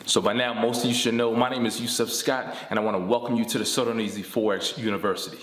So by now, most of you should know, my name is Yusef Scott, and I want to welcome you to the sodarneasyforex University.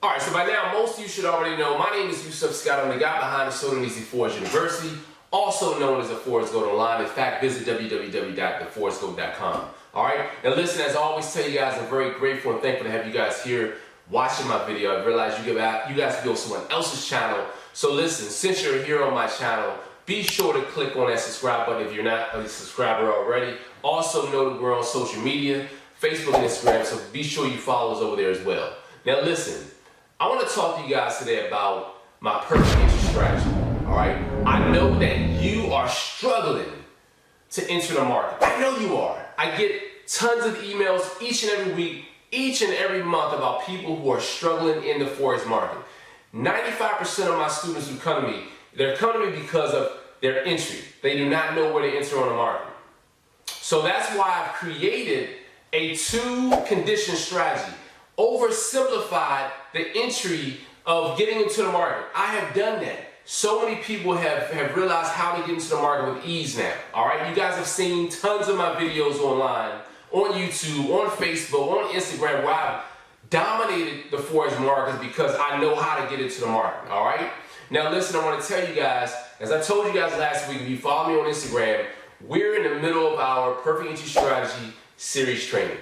Alright, so by now, most of you should already know, my name is Yusef Scott. I'm the guy behind the sodarneasyforex University, also known as the Forex Gold Online. In fact, visit www.theforexgold.com. Alright, now listen, as I always tell you guys, I'm very grateful and thankful to have you guys here watching my video. I realize you guys go to someone else's channel. So listen, since you're here on my channel, be sure to click on that subscribe button if you're not a subscriber already. Also know that we're on social media, Facebook and Instagram, so be sure you follow us over there as well. Now listen, I want to talk to you guys today about my perfect entry strategy, all right? I know that you are struggling to enter the market. I know you are. I get tons of emails each and every week, each and every month about people who are struggling in the Forex market. 95% of my students who come to me, they're coming to me because of their entry. They do not know where to enter on the market. So that's why I've created a two-condition strategy. Oversimplified the entry of getting into the market. I have done that. So many people have realized how to get into the market with ease now. All right, you guys have seen tons of my videos online, on YouTube, on Facebook, on Instagram, where I've dominated the Forex markets because I know how to get into the market. All right. Now listen, I want to tell you guys, as I told you guys last week, if you follow me on Instagram, we're in the middle of our Perfect Entry Strategy series training.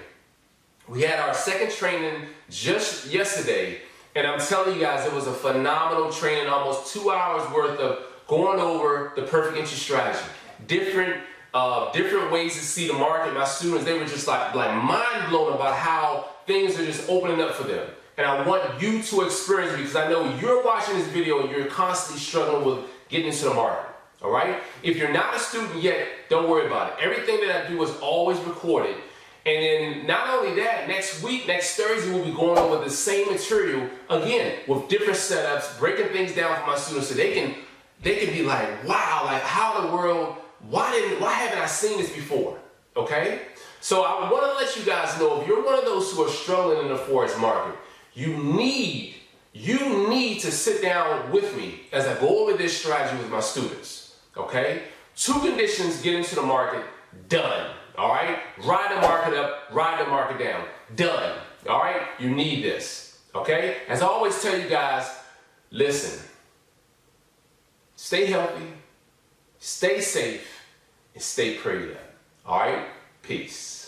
We had our second training just yesterday, and I'm telling you guys, it was a phenomenal training, almost 2 hours worth of going over the perfect entry strategy. Different ways to see the market. My students, they were just like mind blown about how things are just opening up for them. And I want you to experience it because I know you're watching this video and you're constantly struggling with getting into the market. All right? If you're not a student yet, don't worry about it. Everything that I do is always recorded. And then not only that, next week, next Thursday, we'll be going over the same material again with different setups, breaking things down for my students so they can be like, wow, like how in the world, why haven't I seen this before? Okay? So I want to let you guys know, if you're one of those who are struggling in the Forex market, you need to sit down with me as I go over this strategy with my students. Okay? Two conditions get into the market, done. All right? Ride the market up, ride the market down. Done. All right? You need this. Okay? As I always tell you guys, listen. Stay healthy, stay safe, and stay prayed up. All right? Peace.